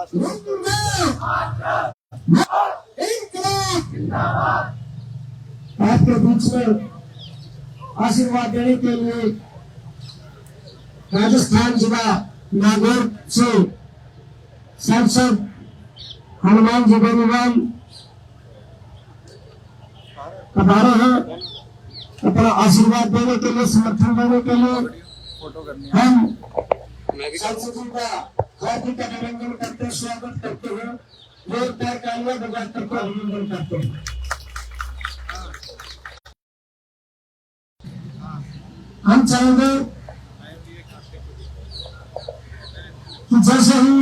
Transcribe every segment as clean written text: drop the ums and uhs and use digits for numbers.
आपके बीच में आशीर्वाद देने के लिए राजस्थान जिला नागौर से सांसद हनुमान जी बेनीवाल पधारे हैं। अपना आशीर्वाद देने के लिए, समर्थन देने के लिए हम सांसदों का हार्दिक अभिनंदन करते हैं, स्वागत करते हैं, जोरदार तालियां बजाकर के अभिनंदन करते हैं। हम चाहेंगे कि जैसे ही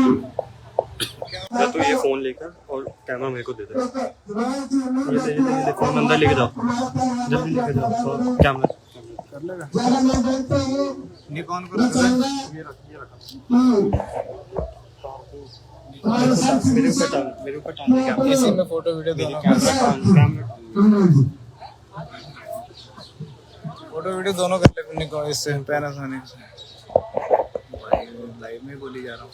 तो ये फोन लेकर और कैमरा मेरे को दे दो। ये फोन अंदर लेके जाओ, जल्दी लेके जाओ और कैमरा कर लेगा। निकॉन को रख ये मेरे ऊपर टांग इसी में फोटो वीडियो दोनों कर ले। निकॉन इससे पैनासोनिक से लाइव में बोली जा रहा हूँ।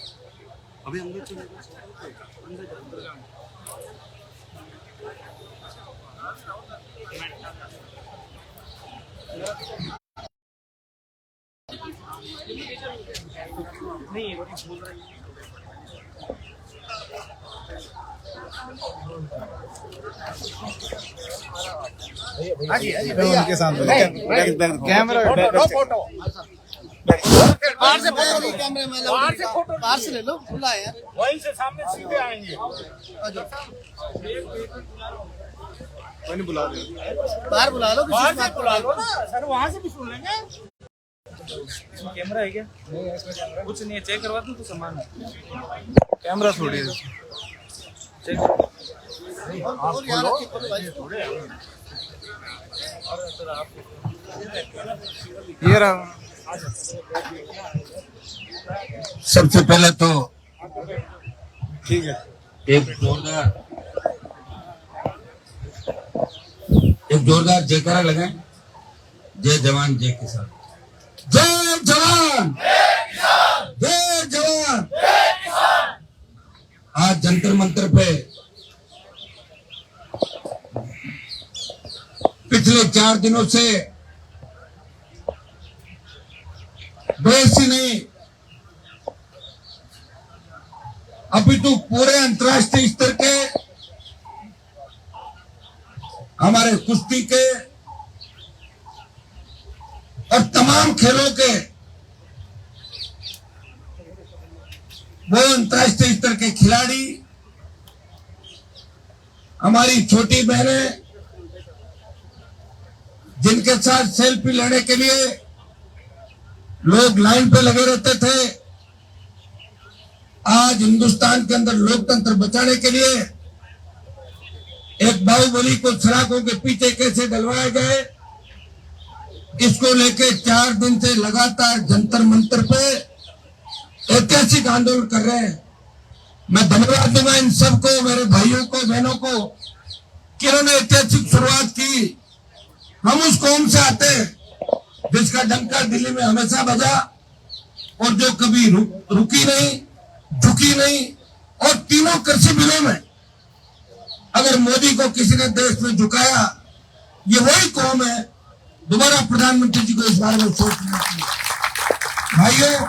अभी अंदर चले नहीं बोल रहा है। उनके सामने कैमरा फोटो बाहर से फोटो कैमरे में बाहर से ले लो, खुला है यार, वहीं से सामने सीधे आएंगे। कोई नहीं बुला रहे, बाहर बुला लो, बाहर से बुला लो ना सर, वहाँ से भी सुन लेंगे। कैमरा है क्या? नहीं है इसमें कैमरा, कुछ नहीं है, चेक करवा दूँ तो सामान कैमरा छोड़िए, चेक ये रहा। सबसे पहले तो ठीक है, एक जोरदार जयकारा लगाएं। जय जवान जय किसान, जय जवान जय जवान। आज जंतर मंतर पे पिछले 4 दिनों से देश ही नहीं अभी तो पूरे अंतर्राष्ट्रीय स्तर के हमारे कुश्ती के और तमाम खेलों के वो अंतर्राष्ट्रीय स्तर के खिलाड़ी, हमारी छोटी बहनें जिनके साथ सेल्फी लेने के लिए लोग लाइन पे लगे रहते थे, आज हिंदुस्तान के अंदर लोकतंत्र बचाने के लिए एक बाहुबली को सलाखों के पीछे कैसे डलवाया जाए, इसको लेके 4 दिन से लगातार जंतर मंतर पे ऐतिहासिक आंदोलन कर रहे हैं। मैं धन्यवाद दूंगा इन सबको, मेरे भाइयों को, बहनों को, कि इन्होंने ऐतिहासिक शुरुआत की। हम उस कौम से आते हैं जिसका डंका दिल्ली में हमेशा बजा और जो कभी रुकी नहीं, झुकी नहीं, और तीनों कृषि बिलों में अगर मोदी को किसी ने देश में झुकाया, ये वही कौम है। दोबारा प्रधानमंत्री जी को इस बारे में सोचना चाहिए। भाइयों,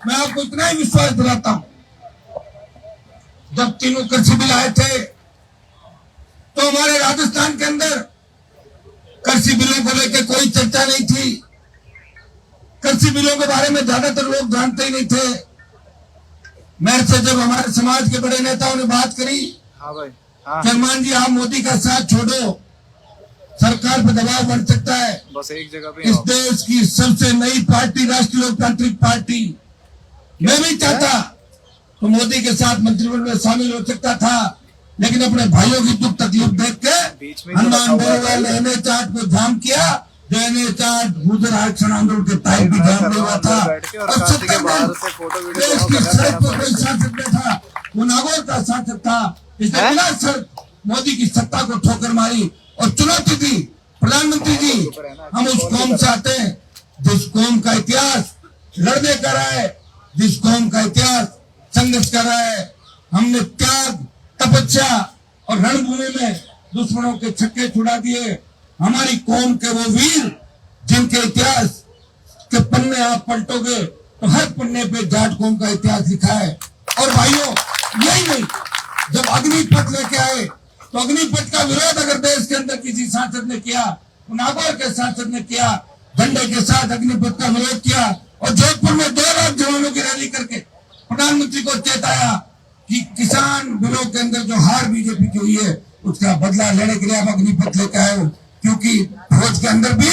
मैं आपको इतना ही विश्वास दिलाता हूं, जब तीनों कृषि बिल आए थे तो हमारे राजस्थान के अंदर कृषि बिलों को लेकर कोई चर्चा नहीं थी। कृषि बिलों के बारे में ज्यादातर लोग जानते ही नहीं थे। मेरे से जब हमारे समाज के बड़े नेताओं ने बात करी, हाँ भाई, हनुमान जी आप मोदी का साथ छोड़ो, सरकार पर दबाव बढ़ सकता है। बस एक जगह पे इस देश की सबसे नई पार्टी राष्ट्रीय लोकतांत्रिक पार्टी, मैं भी चाहता तो मोदी के साथ मंत्रिमंडल में शामिल हो सकता था, लेकिन अपने भाइयों की दुख तकलीफ देख के हनुमान बेनीवाल एनए चार्ट को जाम किया, जो एनए चार्ट गुजर आरक्षण आंदोलन के टाइम भी जाम नहीं हुआ था। और 70 दिन देश की सड़क पर कोई शासक नहीं था, वो नागौर का शासक था। इसने बिना शर्त मोदी की सत्ता को ठोकर मारी और चुनौती दी। प्रधानमंत्री जी, हम उस कौम से आते हैं जिस कौम का इतिहास लड़ने का रहा है, जिस कौम का इतिहास संघर्ष कर रहा है, हमने त्याग, तपस्या और रणभूमि में दुश्मनों के छक्के छुड़ा दिए। हमारी कौम के वो वीर जिनके इतिहास के पन्ने आप पलटोगे तो हर पन्ने पे जाट कौम का इतिहास लिखा है। और भाइयों, यही नहीं, जब अग्निपथ लेके आए तो अग्निपथ का विरोध अगर देश के अंदर किसी सांसद ने किया, नागौर के सांसद ने किया, झंडे के साथ अग्निपथ का विरोध किया और जोधपुर में 2 लाख जवानों की रैली करके प्रधानमंत्री को चेताया कि किसान बिलों के अंदर जो हार बीजेपी की हुई है उसका बदला लेने के लिए आप अग्निपथ लेकर आए हो। क्योंकि फौज के अंदर भी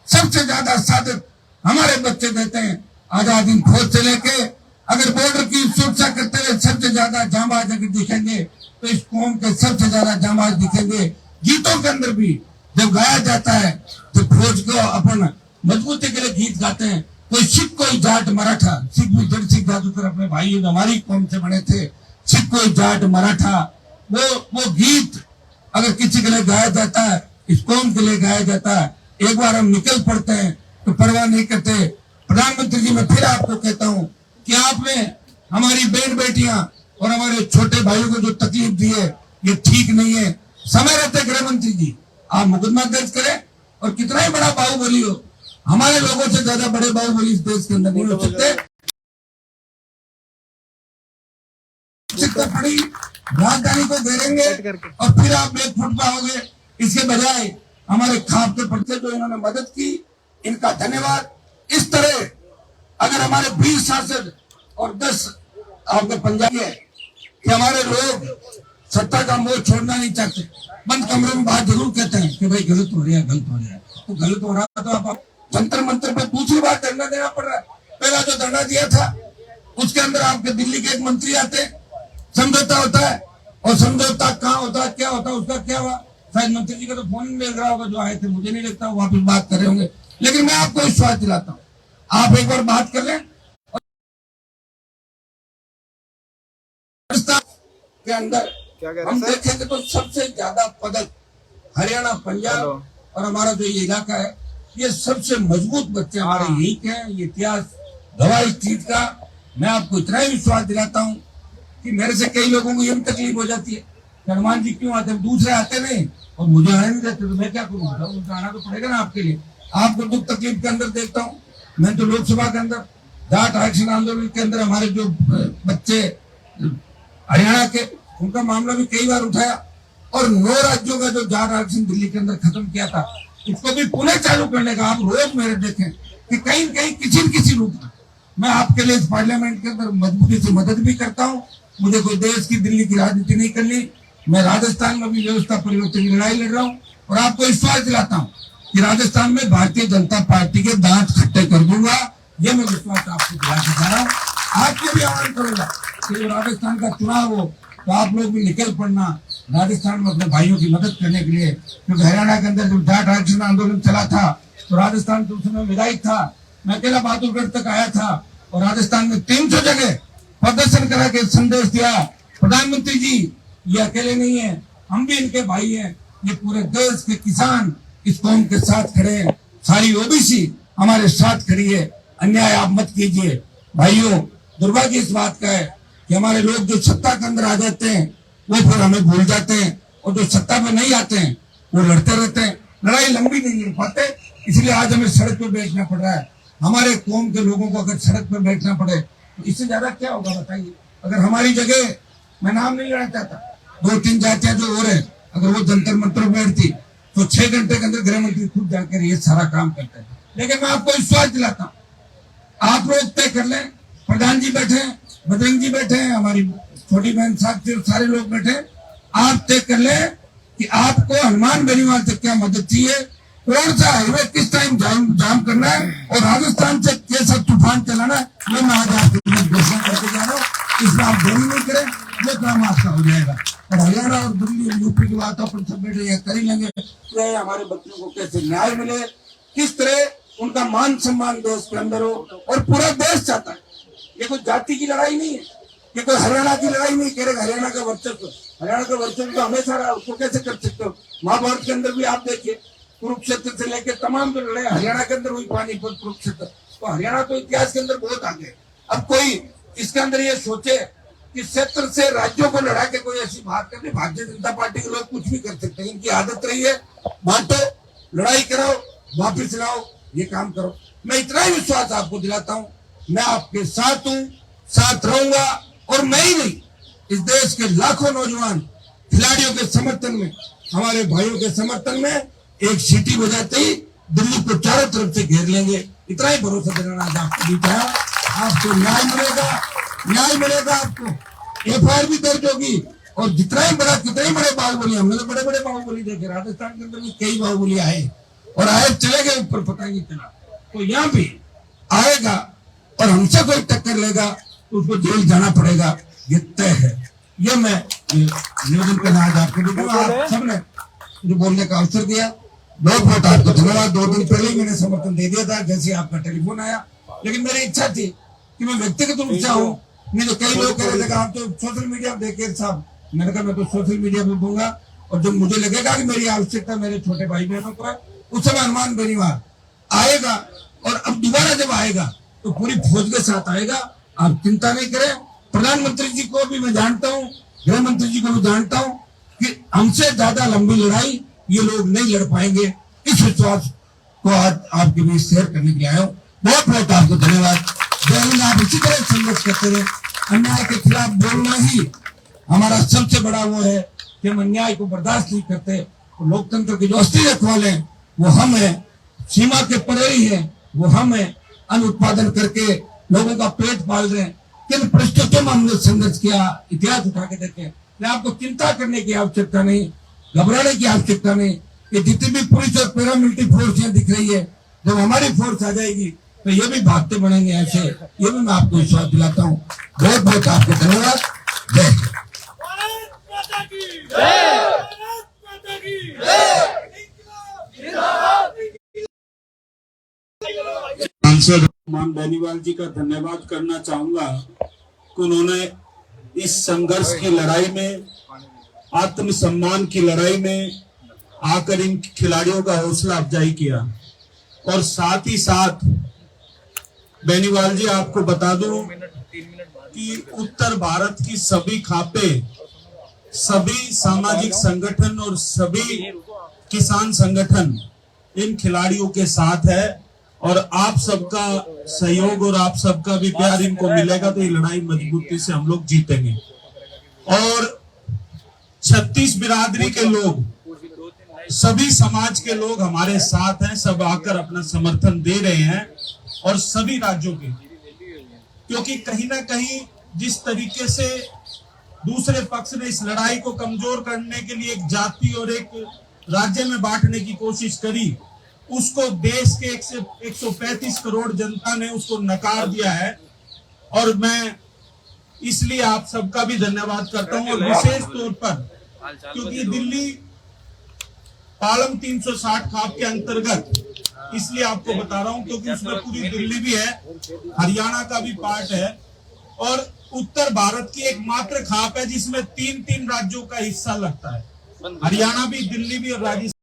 सबसे ज्यादा साधक हमारे बच्चे देते हैं। आजाद हिंद फौज से लेके अगर बॉर्डर की सुरक्षा करते हुए सबसे ज्यादा जांबाज अगर दिखेंगे तो इस कौम के सबसे ज्यादा जांबाज दिखेंगे। गीतों के अंदर भी जब गाया जाता है तो फौज को अपन मजबूती के लिए गीत गाते हैं। कोई सिख, कोई जाट, मराठा, सिख भी जड़ सिख जादूगर अपने भाई हमारी कौम से बने थे। सिख, कोई जाट, मराठा, वो गीत अगर किसी के लिए गाया जाता है, इस कौम के लिए गाया जाता है, एक बार हम निकल पड़ते हैं तो परवाह नहीं करते। प्रधानमंत्री जी, मैं फिर आपको कहता हूं कि आपने हमारी बहन बेटियां और हमारे छोटे भाइयों को जो तकलीफ दी है ये ठीक नहीं है। समय रहते गृह मंत्री जी आप मुकदमा दर्ज करें और कितना ही बड़ा बाहुबली हो, हमारे लोगों से ज्यादा बड़े बाहुबली इस देश के अंदर नहीं हो सकते। पड़ी राजधानी को घेरेंगे और फिर आप एक फुट पाओगे। इसके बजाय हमारे खाप के पर्चे जो इन्होंने मदद की, इनका धन्यवाद। इस तरह अगर हमारे 20 सांसद और 10 आपके पंजाबी है कि हमारे लोग सत्ता का मोह छोड़ना नहीं चाहते, बंद कमरे में बात जरूर कहते हैं कि भाई गलत हो रहा है, गलत हो रहा है। तो गलत हो रहा तो आप जंतर मंतर पे दूसरी बार धरना देना पड़ रहा है। पहला जो धरना दिया था उसके अंदर आपके दिल्ली के एक मंत्री आते, समझौता होता है और समझौता कहाँ होता है, क्या होता है, उसका क्या हुआ? शायद मंत्री जी का तो फोन मिल रहा होगा जो आए थे, मुझे नहीं लगता वापिस बात कर रहे होंगे। लेकिन मैं आपको विश्वास दिलाता हूँ, आप एक बार बात कर लें। के अंदर हम देखेंगे तो सबसे ज्यादा पदक हरियाणा, पंजाब और हमारा जो ये इलाका है, ये सबसे मजबूत बच्चे हमारे यही के हैं। ये इतिहास गवाह इस चीज का। मैं आपको इतना ही विश्वास दिलाता हूँ कि मेरे से कई लोगों को ये भी तकलीफ हो जाती है, हनुमान जी क्यों आते हैं, दूसरे आते नहीं और मुझे आने नहीं देते, तो मैं क्या करूँ? उनका आना तो पड़ेगा ना आपके लिए। आपको दुख तकलीफ के अंदर देखता हूँ। मैं तो लोकसभा के अंदर जाट आरक्षण आंदोलन के अंदर हमारे जो बच्चे हरियाणा के, उनका मामला भी कई बार उठाया और 9 राज्यों का जो जाट आरक्षण दिल्ली के अंदर खत्म किया था, उसको भी पुनः चालू करने का आप रोज मेरे देखें कि कहीं कहीं किसी न किसी रूप में मैं आपके लिए इस पार्लियामेंट के अंदर मजबूती से मदद भी करता हूँ। मुझे कोई देश की, दिल्ली की राजनीति नहीं करनी। मैं राजस्थान में भी व्यवस्था परिवर्तन की लड़ाई लड़ रहा हूँ और आपको विश्वास दिलाता हूँ कि राजस्थान में भारतीय जनता पार्टी के दांत खट्टे कर दूंगा। ये मैं विश्वास आपको दिलाना चाह रहा हूँ। आपको भी आह्वान करूंगा कि राजस्थान का चुनाव हो तो आप लोग भी निकल पड़ना राजस्थान में अपने भाइयों की मदद करने के लिए। क्योंकि हरियाणा के अंदर जब जाट आरक्षण आंदोलन चला था तो राजस्थान के उस समय विधायक था, मैं अकेला बहादुरगढ़ तक आया था और राजस्थान में 300 जगह प्रदर्शन करा के संदेश दिया, प्रधानमंत्री जी ये अकेले नहीं है, हम भी इनके भाई हैं। ये पूरे देश के किसान इस कौम के साथ खड़े हैं, सारी ओबीसी हमारे साथ खड़ी है। अन्याय आप मत कीजिए भाइयों। दुर्भाग्य इस बात का है कि हमारे लोग जो सत्ता के अंदर आ जाते हैं वो फिर हमें भूल जाते हैं और जो सत्ता में नहीं आते हैं वो लड़ते रहते हैं। लड़ाई लंबी नहीं हो पाते, इसलिए आज हमें सड़क पर बैठना पड़ रहा है। हमारे कौम के लोगों को अगर सड़क पर बैठना पड़े तो इससे ज्यादा क्या होगा बताइए? अगर हमारी जगह, मैं नाम नहीं लेना चाहता, 2-3 जातियां जो हो रहे हैं, अगर वो जंतर मंतर बैठती तो 6 घंटे के अंदर गृह मंत्री खुद जाकर ये सारा काम करते हैं। लेकिन मैं आपको विश्वास दिलाता हूँ, आप लोग तय कर लें, प्रधान जी बैठे, बजरंग जी बैठे, हमारी छोटी बहन सारे लोग बैठे, आप तय कर लें कि आपको हनुमान बेनीवाल से क्या मदद चाहिए, कौन सा हाईवे किस टाइम जाम करना है और राजस्थान से कैसा तूफान चलाना है, ये मैं आज आपको घोषणा करके जा रहा हूँ। इसमें आप देरी नहीं करें, ये काम आपका हो जाएगा। और हरियाणा और दिल्ली यूपी की बात अपन सब बैठे कर ही लेंगे। तो हमारे बच्चों को कैसे न्याय मिले, किस तरह उनका मान सम्मान देश के अंदर हो, और पूरा देश चाहता है। ये कोई जाति की लड़ाई नहीं है, ये कोई हरियाणा की लड़ाई नहीं। कह रहे हरियाणा का वर्चस्व तो हमेशा रहा, उसको कैसे कर सकते हो? महाभारत के अंदर भी आप देखिए, कुरुक्षेत्र से लेकर तमाम जो लड़ाई हरियाणा के अंदर हुई, पानीपत, कुरुक्षेत्र, तो हरियाणा तो इतिहास के अंदर बहुत आगे। अब कोई इसके अंदर ये सोचे कि क्षेत्र से राज्यों को लड़ा के कोई ऐसी बात करनी। भारतीय जनता पार्टी के लोग कुछ भी कर सकते हैं, इनकी आदत रही है बांटो, लड़ाई कराओ, वापिस लाओ, ये काम करो। मैं इतना ही विश्वास आपको दिलाता हूँ, मैं आपके साथ हूँ, साथ रहूंगा। और मैं ही नहीं, इस देश के लाखों नौजवान खिलाड़ियों के समर्थन में, हमारे भाइयों के समर्थन में एक सीटी बजाते ही दिल्ली को चारों तरफ से घेर लेंगे। इतना ही भरोसा देना आज आपको दी है। आपको न्याय मिलेगा, न्याय मिलेगा आपको। FIR भी दर्ज होगी और जितना ही बड़े बाहुबली, हमने तो बड़े बड़े बाहुबली देखे, राजस्थान के अंदर भी कई बाहुबली आए और आए चले गए ऊपर, पता नहीं चला। तो यहाँ भी आएगा और हमसे कोई टक्कर लेगा तो उसको जेल जाना पड़ेगा, ये तय है। ये मैं निवेदन करना आज आपको दूंगा। आप सबने मुझे बोलने का अवसर दिया, बहुत बहुत आपको धन्यवाद। 2 दिन पहले ही मैंने समर्थन दे दिया था जैसे आपका टेलीफोन आया, लेकिन मेरी इच्छा थी कि मैं व्यक्तिगत रूप से आऊं। नहीं तो कई लोग कह रहे थे आप तो सोशल मीडिया पे देखिए साहब, मैंने कहा मैं तो सोशल मीडिया पे दूंगा और जब मुझे लगेगा कि मेरी आवश्यकता मेरे छोटे भाई बहनों को है, उस समय हनुमान बेनीवाल आएगा। और अब दोबारा जब आएगा तो पूरी फौज के साथ आएगा, आप चिंता नहीं करें। प्रधानमंत्री जी को भी मैं जानता हूँ, गृह मंत्री जी को भी जानता हूँ कि हमसे ज्यादा लंबी लड़ाई ये लोग नहीं लड़ पाएंगे। इस विश्वास को आज आपके बीच शेयर करने के लिए आया हूँ। बहुत बहुत आपको धन्यवाद। जय हिंद। आप इसी तरह संघर्ष करते रहे। अन्याय के खिलाफ बोलना ही हमारा सबसे बड़ा वो है कि हम अन्याय को बर्दाश्त नहीं करते। तो लोकतंत्र के जो असली रखवाले हैं वो हम हैं, सीमा के परे ही है वो हम हैं। अन्न उत्पादन करके लोगों का पेट पाल रहे हैं। किन परिस्थितियों में हमने संघर्ष किया, इतिहास उठा के देखें। आपको चिंता करने की आवश्यकता नहीं, घबराने की आवश्यकता नहीं। ये जितनी भी पुलिस और पैरामिलिट्री फोर्स यहाँ दिख रही है, जब हमारी फोर्स आ जाएगी तो ये भी भागते बढ़ेंगे ऐसे। ये भी मैं आपको विश्वास दिलाता हूँ। बहुत बहुत आपको धन्यवाद। जय सांसद मान बेनीवाल जी का धन्यवाद करना चाहूंगा कि उन्होंने इस संघर्ष की लड़ाई में, आत्मसम्मान की लड़ाई में आकर इन खिलाड़ियों का हौसला अफजाई किया। और साथ ही साथ बेनीवाल जी आपको बता दूं कि उत्तर भारत की सभी खापें, सभी सामाजिक संगठन और सभी किसान संगठन इन खिलाड़ियों के साथ है। और आप सबका सहयोग और आप सबका भी प्यार इनको मिलेगा तो ये लड़ाई मजबूती से हम लोग जीतेंगे। और 36 बिरादरी के लोग, सभी समाज के लोग हमारे साथ हैं, सब आकर अपना समर्थन दे रहे हैं। और सभी राज्यों के, क्योंकि कहीं ना कहीं जिस तरीके से दूसरे पक्ष ने इस लड़ाई को कमजोर करने के लिए एक जाति और एक राज्य में बांटने की कोशिश करी, उसको देश के 135 करोड़ जनता ने उसको नकार दिया है। और मैं इसलिए आप सबका भी धन्यवाद करता हूं, और विशेष तौर पर क्योंकि दिल्ली पालम 360 खाप के अंतर्गत, इसलिए आपको बता रहा हूं क्योंकि उसमें पूरी दिल्ली भी है, हरियाणा का भी पार्ट है और उत्तर भारत की एकमात्र खाप है जिसमें 3 राज्यों का हिस्सा लगता है। हरियाणा भी, दिल्ली भी और राजस्थान।